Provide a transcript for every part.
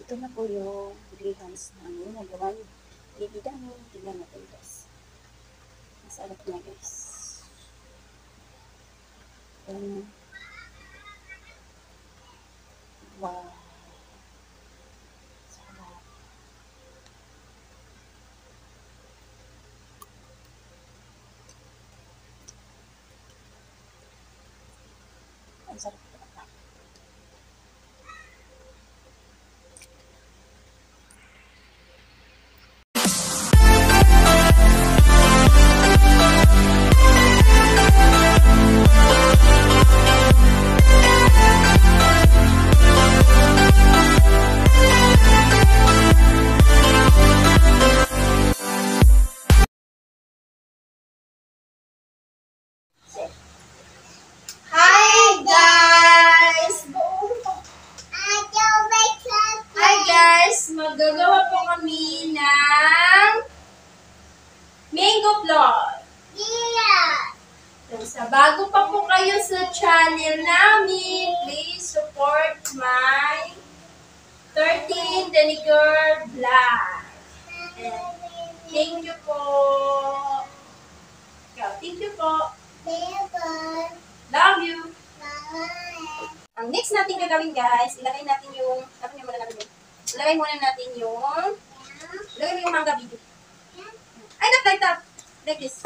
Ito na po yung grahams namin. Nagawa yung baby namin. Tignan natin guys. Masarap na guys. Wow. Sarap. Ang sarap. Maggagawa po kami ng mango float. So, bago pa po kayo sa channel namin, please support my 13 Vinegar Vlog. And thank you po. Thank you po. Love you. Ang next natin gagawin guys, ilagay natin yung, ilagay muna natin yung, ilagay mo yung manga video. Ay, not like that. Like this.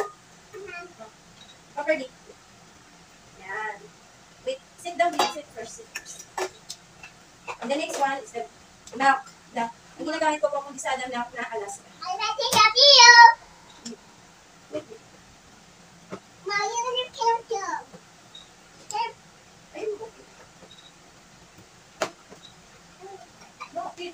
Properly. Yan. Wait, sit down. Sit first. And the next one is the milk. Ang ginagamit ko po kung disada milk na Alaska. I'm going to take a video. Wait. Mommy, you're going to count them. Ayun. Bakit?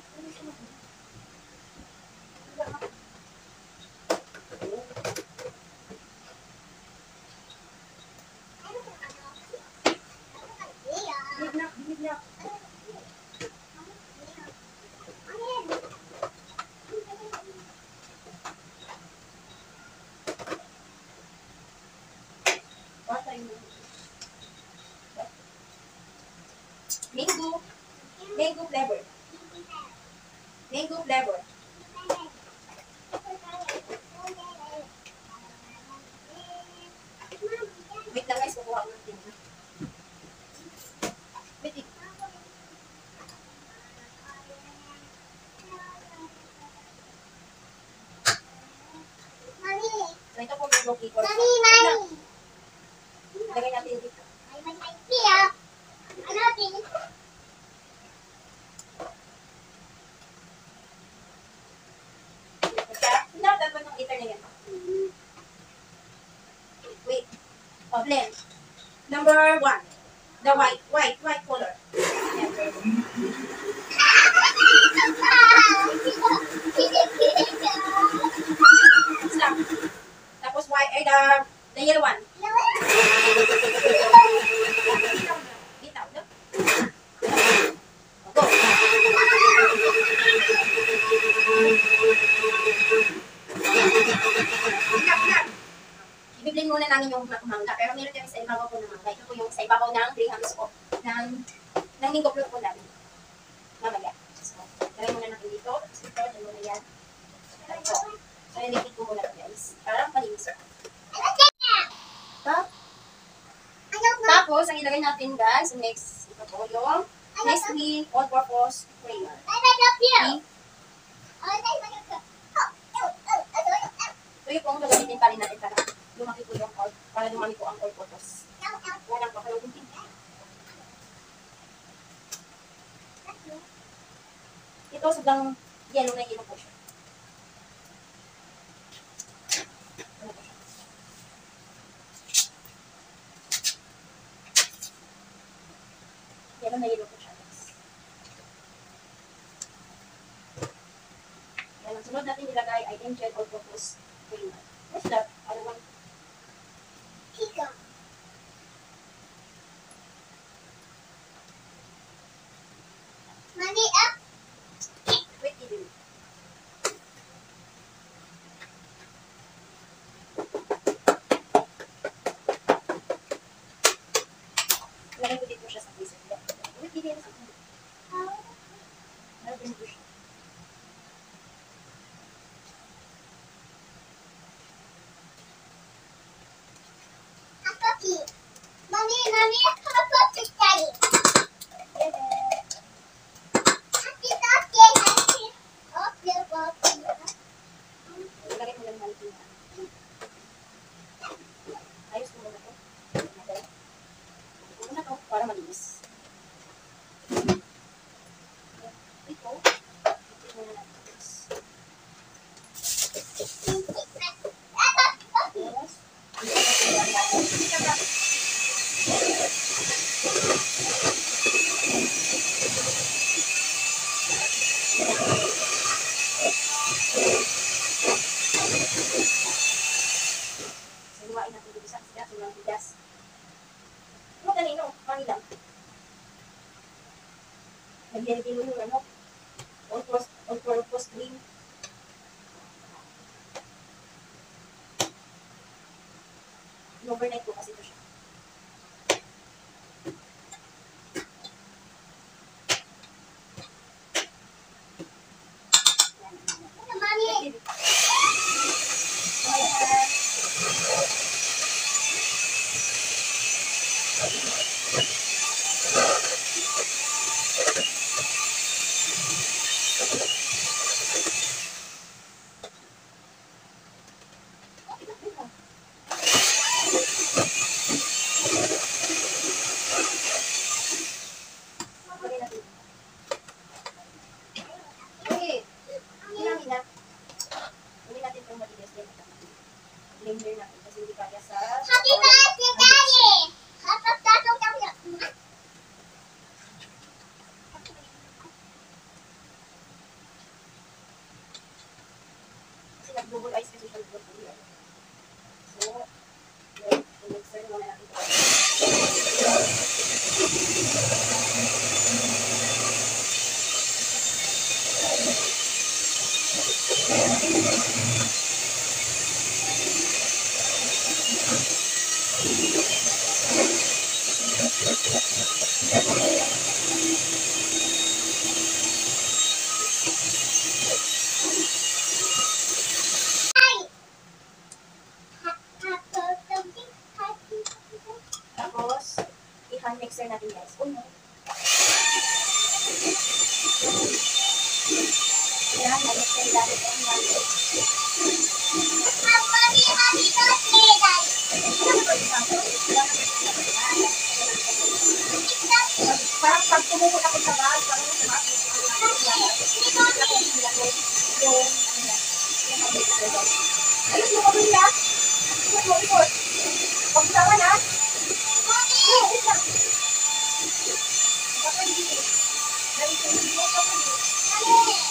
Bigla. Mango flavor. Mango flavor. Wait lang guys, kukuha ko ng tingnan. Wait. Mommy. So ito po mango flavor. Mommy. Lagay natin dito. I'm going to take a video. I'm happy. Dapat mo ng liter na yan. Wait. Blend. Number 1. The white color. Yan. Stop. Tapos white, the yellow one. Bitaw, no? Go. I-blend muna namin yung mangga. Pero meron kami sa ibabaw po ng mangga. Ito po yung sa ibabaw ng grahams po. Ng mango float po namin. Mamaya. So, lagay muna natin dito. So, ito, dyan muna yan. Ito. So, nilipid ko muna guys. Parang malinis. Tapos, ang ilagay natin guys, next, ito po yung Nestle all-purpose crayon. So, yung pong gagamitin pa rin natin para lumaki po yung para lumaki po ang all-purpose. Walang pakalugin. Ito, sobrang yellow na yellow po siya. Yellow na yellow po siya. Yan, ang sunod natin nilagay ay Angel all-purpose crayon. What's that? Ano bang? Pika. Mommy, up. Wait, dito. Lagay ko dito siya sa freezer. Wait, dito. Ganito siya. Hot cookie. Mommy, hot cookie, Daddy. Happy birthday, happy. Okay, okay. Ilagay mo lang natin na. Ayos mo muna ito. Ayos mo na ito para malinis. Ito. Ito muna natin. Saluwain natin dito sa sila. Sobrang bigas. Madali no? Mani lang. Nagyari mo yung ano. All-purpose cream. Overnight ko kasi ito siya. Mommy. Blender natin kasi hindi kaya sa Happy birthday, Daddy. Happy birthday, Daddy. kasi nag-double ice kasi siya double ice. So, wait, i-mixer naman natin ito. Tapos, i-hand mixer natin guys. Oh no. Yan, nag-mixer natin ito. Happy birthday, Daddy. Parang pag tumuko na ko sa bag, parang sumakas yung ayos mo kami niya. Ikot. Pag-sama na. Wait lang. Kapag-ibig. Dali ko yung mo kapag-ibig.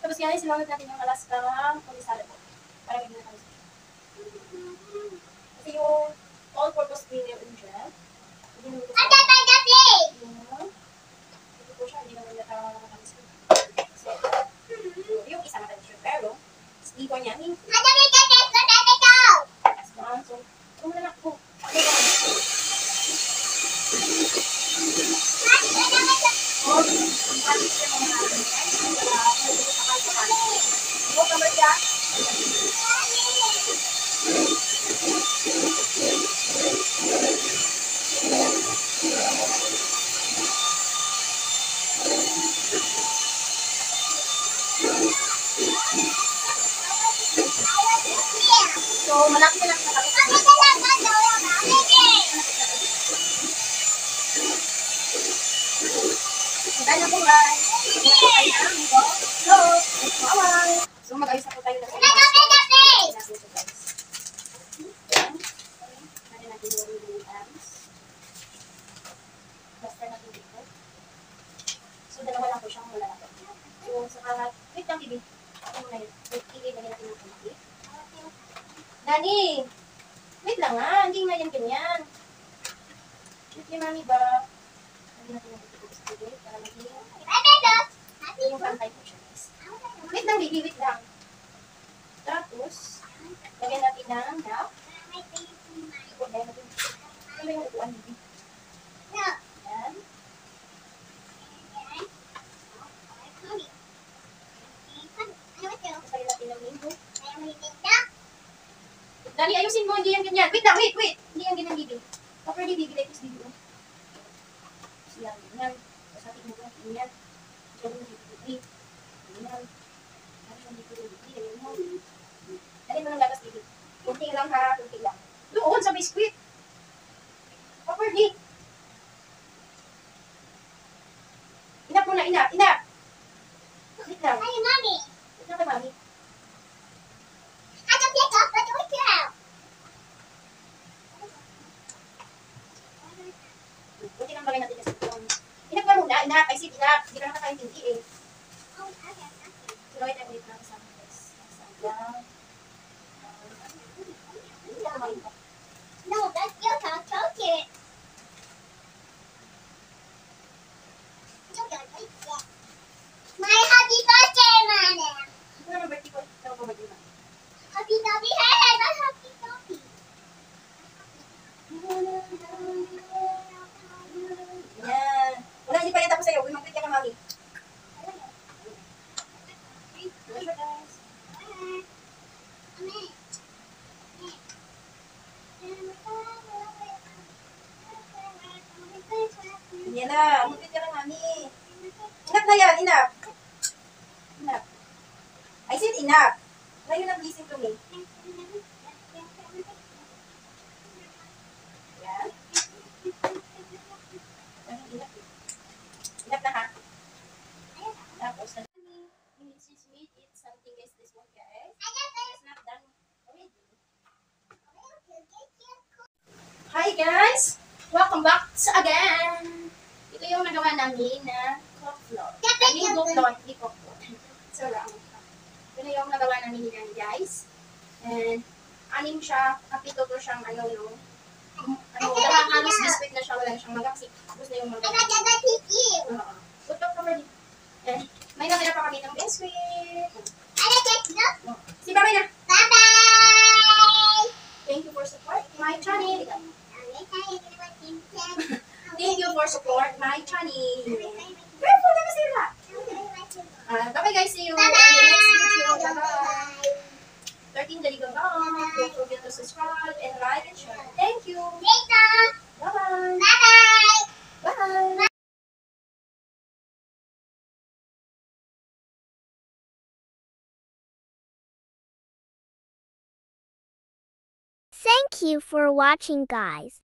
Tapos yan, sinunod natin yung Alaska Kulisala po. Para hindi na kami. Kasi yung all-purpose cream yung dyan. Hindi naman ito Happy birthday. ito po siya, hindi naman nata nakakamis ko. Kasi, yung isa nakalisyon. Pero, dito niya, yung Happy birthday, go. as one. So, muna na po. So, malaki na lang nakakita. Magkano po guys? Hello! Bye-bye! So, mag-ayos na po tayo na sa natin natin yung items. Basta natin dito. So, dalawa lang po siyang wala na po. So, sa wait lang, Bibi. Ano muna yun? Wait, ilagay natin ng kumaki. Dani! Wait lang nga, hindi nga yan ganyan. Wait yung mami ba? Lagyan natin ng tubig para maging yung pantay po siya guys. Wait lang, baby, wait lang. ng nap. Ano yung upuan, baby? No. Yan. Sa natin ng linggo. Dali, ayusin mo. Hindi yan ganyan. Wait lang, wait. Hindi yan ganyan, baby. Properly, baby, like this, baby. Yan, ganyan. Tapos natin mo, ganyan. Diyan mo, baby. Ganyan. Dali mo ng gatas, baby. Kunti lang ha, kunti lang. Doon sa biskuit. Properly. Inap muna, inap. Wait lang. Hey, Mommy. Wait lang kay mami. I can pick up the toy Kunti lang bagay natin kasi. Inap ka muna, inap. I said inap. Hindi ka nakakaintindi eh. Oh, okay. Pero wait, wait lang kasama guys. Kasama. Hindi ka kumain pa. No, that's your chocolate. My happy birthday, Mama. Ano na birthday ko? Ano ba birthday mo? Happy Dobby. Hey, my happy Dobby. Yan. Wala, hindi pa rin tapos sa'yo. Uy, mag-greet ka ka, mami. Pleasure, guys. Yan na. Mag-greet ka ka, mami. Enough na yan, enough. Enough. I said enough. Now you're not listening to me. Yan. Enough na ha. Tapos, since we eat something guys, this one guys, it's not done already. Hi guys! Welcome back again! Ito yung nagawa namin na cocktail. I mean, cocktail, hindi cocktail. So, wrong. Ito na yung nagawa namin yan guys. And, anim siya, kapito to siyang ano, dahang halos biscuit na siya, wala na siyang maga kasi tapos na yung maga. Tutok ka ba dito? And, may nakita pa kami ng biscuit. Si babay na! Bye-bye. Thank you for support my channel. Thank you for support my channel. Careful na masira. Bye-bye guys. See you in the next video. Bye-bye. 13 Daligang Vlog. Don't forget to subscribe and like and share. Thank you. Bye-bye. Bye. Thank you for watching, guys.